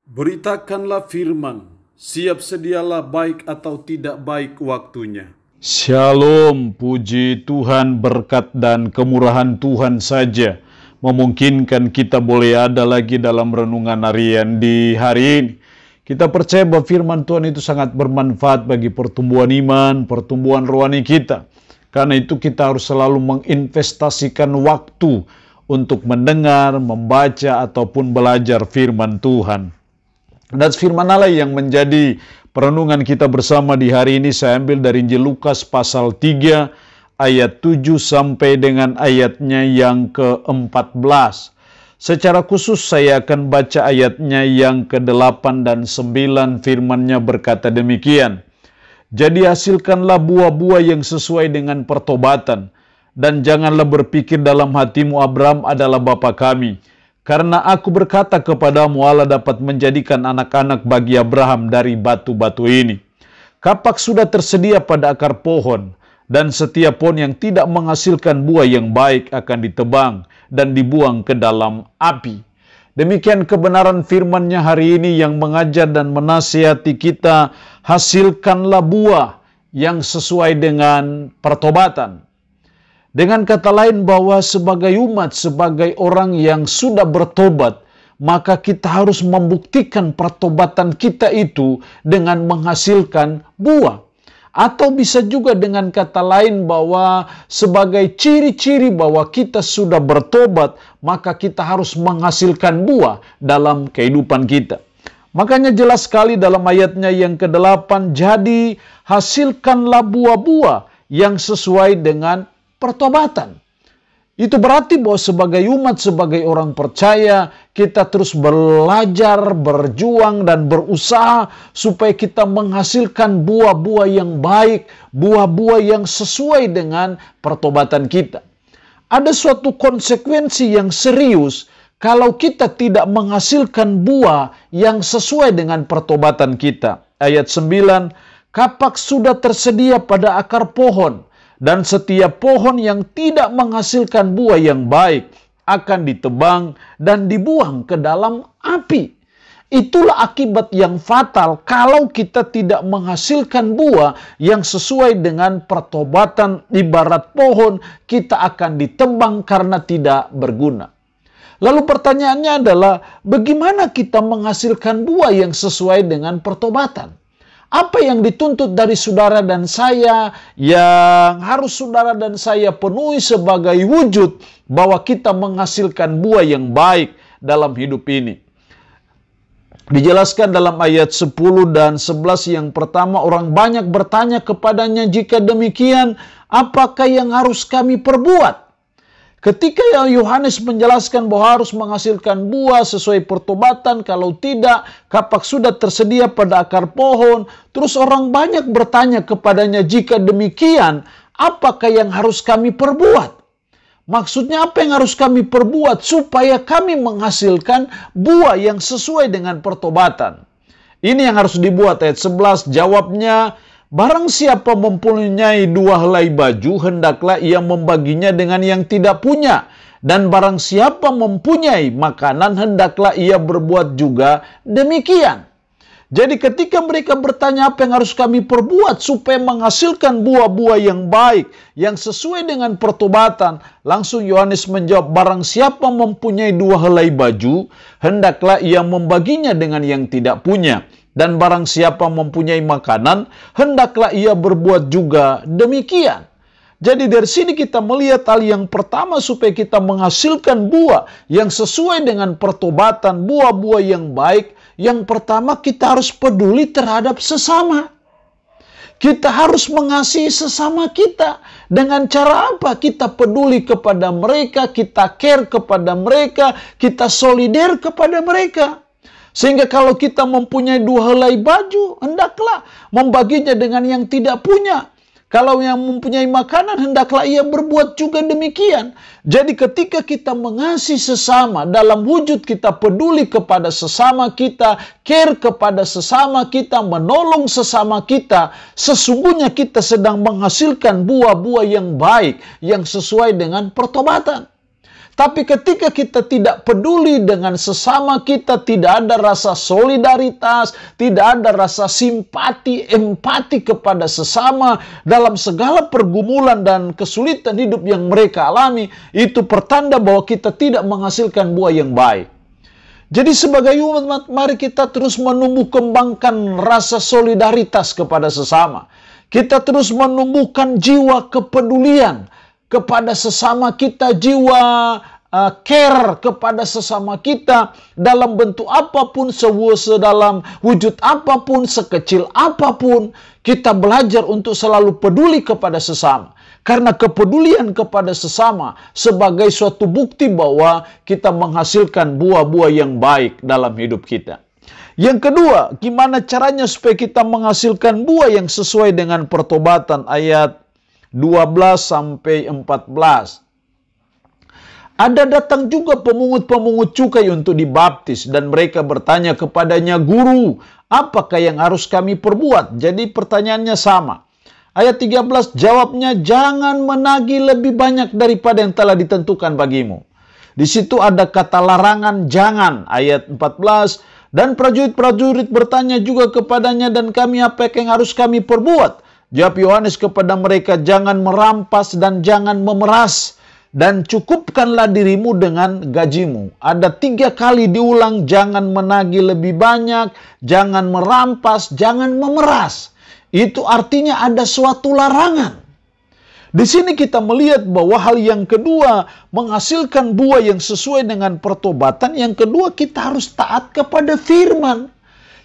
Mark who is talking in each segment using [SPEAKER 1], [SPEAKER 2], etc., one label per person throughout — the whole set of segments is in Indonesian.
[SPEAKER 1] Beritakanlah firman, siap sedialah baik atau tidak baik waktunya.
[SPEAKER 2] Shalom, puji Tuhan, berkat dan kemurahan Tuhan saja memungkinkan kita boleh ada lagi dalam renungan harian di hari ini. Kita percaya bahwa firman Tuhan itu sangat bermanfaat bagi pertumbuhan iman, pertumbuhan rohani kita. Karena itu kita harus selalu menginvestasikan waktu untuk mendengar, membaca, ataupun belajar firman Tuhan. Dan firman Allah yang menjadi perenungan kita bersama di hari ini saya ambil dari Injil Lukas pasal 3 ayat 7 sampai dengan ayatnya yang ke-14. Secara khusus saya akan baca ayatnya yang ke-8 dan 9, firman-Nya berkata demikian. Jadi hasilkanlah buah-buah yang sesuai dengan pertobatan, dan janganlah berpikir dalam hatimu Abraham adalah bapa kami. Karena aku berkata kepadamu Allah dapat menjadikan anak-anak bagi Abraham dari batu-batu ini. Kapak sudah tersedia pada akar pohon, dan setiap pohon yang tidak menghasilkan buah yang baik akan ditebang dan dibuang ke dalam api. Demikian kebenaran firman-Nya hari ini yang mengajar dan menasihati kita, hasilkanlah buah yang sesuai dengan pertobatan. Dengan kata lain bahwa sebagai umat, sebagai orang yang sudah bertobat, maka kita harus membuktikan pertobatan kita itu dengan menghasilkan buah. Atau bisa juga dengan kata lain bahwa sebagai ciri-ciri bahwa kita sudah bertobat, maka kita harus menghasilkan buah dalam kehidupan kita. Makanya jelas sekali dalam ayatnya yang ke-8, jadi hasilkanlah buah-buah yang sesuai dengan pertobatan. Itu berarti bahwa sebagai umat, sebagai orang percaya, kita terus belajar, berjuang, dan berusaha supaya kita menghasilkan buah-buah yang baik, buah-buah yang sesuai dengan pertobatan kita. Ada suatu konsekuensi yang serius kalau kita tidak menghasilkan buah yang sesuai dengan pertobatan kita. Ayat 9, kapak sudah tersedia pada akar pohon, dan setiap pohon yang tidak menghasilkan buah yang baik akan ditebang dan dibuang ke dalam api. Itulah akibat yang fatal kalau kita tidak menghasilkan buah yang sesuai dengan pertobatan. Ibarat pohon, kita akan ditebang karena tidak berguna. Lalu pertanyaannya adalah, bagaimana kita menghasilkan buah yang sesuai dengan pertobatan? Apa yang dituntut dari saudara dan saya, yang harus saudara dan saya penuhi sebagai wujud bahwa kita menghasilkan buah yang baik dalam hidup ini? Dijelaskan dalam ayat 10 dan 11 yang pertama, orang banyak bertanya kepadanya, jika demikian, apakah yang harus kami perbuat? Ketika Yohanes menjelaskan bahwa harus menghasilkan buah sesuai pertobatan, kalau tidak, kapak sudah tersedia pada akar pohon. Terus orang banyak bertanya kepadanya, jika demikian, apakah yang harus kami perbuat? Maksudnya apa yang harus kami perbuat supaya kami menghasilkan buah yang sesuai dengan pertobatan? Ini yang harus dibuat. Ayat 11, jawabnya, barang siapa mempunyai 2 helai baju, hendaklah ia membaginya dengan yang tidak punya. Dan barang siapa mempunyai makanan, hendaklah ia berbuat juga demikian. Jadi ketika mereka bertanya apa yang harus kami perbuat supaya menghasilkan buah-buah yang baik, yang sesuai dengan pertobatan, langsung Yohanes menjawab, barang siapa mempunyai 2 helai baju, hendaklah ia membaginya dengan yang tidak punya. Dan barang siapa mempunyai makanan, hendaklah ia berbuat juga demikian. Jadi dari sini kita melihat hal yang pertama supaya kita menghasilkan buah yang sesuai dengan pertobatan, buah-buah yang baik. Yang pertama, kita harus peduli terhadap sesama. Kita harus mengasihi sesama kita. Dengan cara apa? Kita peduli kepada mereka, kita care kepada mereka, kita solider kepada mereka. Sehingga kalau kita mempunyai 2 helai baju, hendaklah membaginya dengan yang tidak punya. Kalau yang mempunyai makanan, hendaklah ia berbuat juga demikian. Jadi ketika kita mengasihi sesama, dalam wujud kita peduli kepada sesama kita, care kepada sesama kita, menolong sesama kita, sesungguhnya kita sedang menghasilkan buah-buah yang baik, yang sesuai dengan pertobatan. Tapi ketika kita tidak peduli dengan sesama kita, tidak ada rasa solidaritas, tidak ada rasa simpati, empati kepada sesama dalam segala pergumulan dan kesulitan hidup yang mereka alami, itu pertanda bahwa kita tidak menghasilkan buah yang baik. Jadi sebagai umat, mari kita terus menumbuh kembangkan rasa solidaritas kepada sesama. Kita terus menumbuhkan jiwa kepedulian kepada sesama kita, jiwa care kepada sesama kita dalam bentuk apapun, sedalam wujud apapun, sekecil apapun. Kita belajar untuk selalu peduli kepada sesama. Karena kepedulian kepada sesama sebagai suatu bukti bahwa kita menghasilkan buah-buah yang baik dalam hidup kita. Yang kedua, gimana caranya supaya kita menghasilkan buah yang sesuai dengan pertobatan, ayat 12 sampai 14. Ada datang juga pemungut-pemungut cukai untuk dibaptis, dan mereka bertanya kepadanya, "Guru, apakah yang harus kami perbuat?" Jadi pertanyaannya sama. Ayat 13, jawabnya, "Jangan menagih lebih banyak daripada yang telah ditentukan bagimu." Di situ ada kata larangan jangan. Ayat 14, dan prajurit-prajurit bertanya juga kepadanya, "Dan kami apa yang harus kami perbuat?" Jawab Yohanes kepada mereka, "Jangan merampas dan jangan memeras, dan cukupkanlah dirimu dengan gajimu." Ada 3 kali diulang, jangan menagih lebih banyak, jangan merampas, jangan memeras. Itu artinya ada suatu larangan. Di sini kita melihat bahwa hal yang kedua, menghasilkan buah yang sesuai dengan pertobatan. Yang kedua, kita harus taat kepada firman.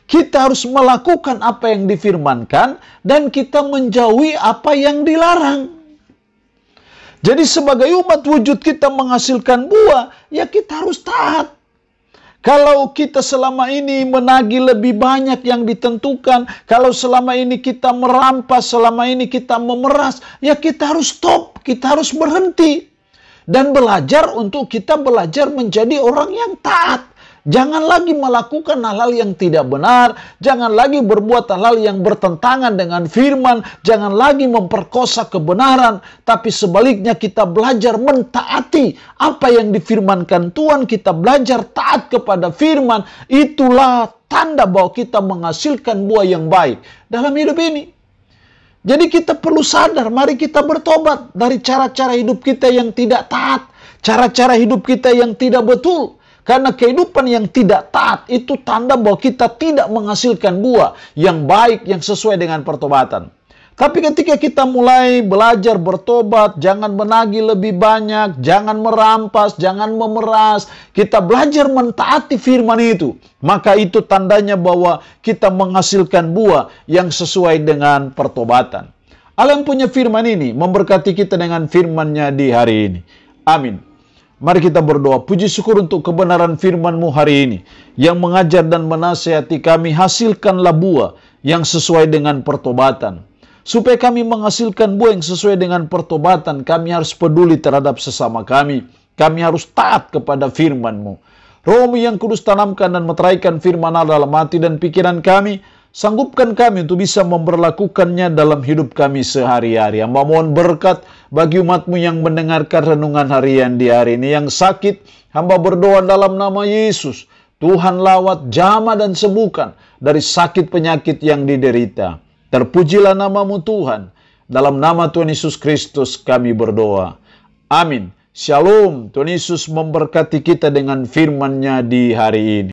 [SPEAKER 2] Kita harus melakukan apa yang difirmankan dan kita menjauhi apa yang dilarang. Jadi sebagai umat, wujud kita menghasilkan buah, ya kita harus taat. Kalau kita selama ini menagih lebih banyak yang ditentukan, kalau selama ini kita merampas, selama ini kita memeras, ya kita harus stop, kita harus berhenti. Dan belajar untuk kita belajar menjadi orang yang taat. Jangan lagi melakukan hal-hal yang tidak benar, jangan lagi berbuat hal-hal yang bertentangan dengan firman, jangan lagi memperkosa kebenaran, tapi sebaliknya kita belajar mentaati apa yang difirmankan Tuhan, kita belajar taat kepada firman. Itulah tanda bahwa kita menghasilkan buah yang baik dalam hidup ini. Jadi kita perlu sadar, mari kita bertobat dari cara-cara hidup kita yang tidak taat, cara-cara hidup kita yang tidak betul. Karena kehidupan yang tidak taat itu tanda bahwa kita tidak menghasilkan buah yang baik, yang sesuai dengan pertobatan. Tapi ketika kita mulai belajar bertobat, jangan menagih lebih banyak, jangan merampas, jangan memeras, kita belajar mentaati firman itu, maka itu tandanya bahwa kita menghasilkan buah yang sesuai dengan pertobatan. Allah yang punya firman ini memberkati kita dengan firman-Nya di hari ini. Amin. Mari kita berdoa. Puji syukur untuk kebenaran firman-Mu hari ini, yang mengajar dan menasihati kami. Hasilkanlah buah yang sesuai dengan pertobatan. Supaya kami menghasilkan buah yang sesuai dengan pertobatan, kami harus peduli terhadap sesama kami. Kami harus taat kepada firman-Mu. Roh-Mu yang kudus, tanamkan dan meteraikan firman Allah dalam hati dan pikiran kami. Sanggupkan kami untuk bisa memperlakukannya dalam hidup kami sehari-hari. Hamba mohon berkat bagi umat-Mu yang mendengarkan renungan harian di hari ini. Yang sakit, hamba berdoa dalam nama Yesus. Tuhan lawat, jamah dan sembuhkan dari sakit penyakit yang diderita. Terpujilah nama-Mu Tuhan. Dalam nama Tuhan Yesus Kristus kami berdoa. Amin. Shalom. Tuhan Yesus memberkati kita dengan firman-Nya di hari ini.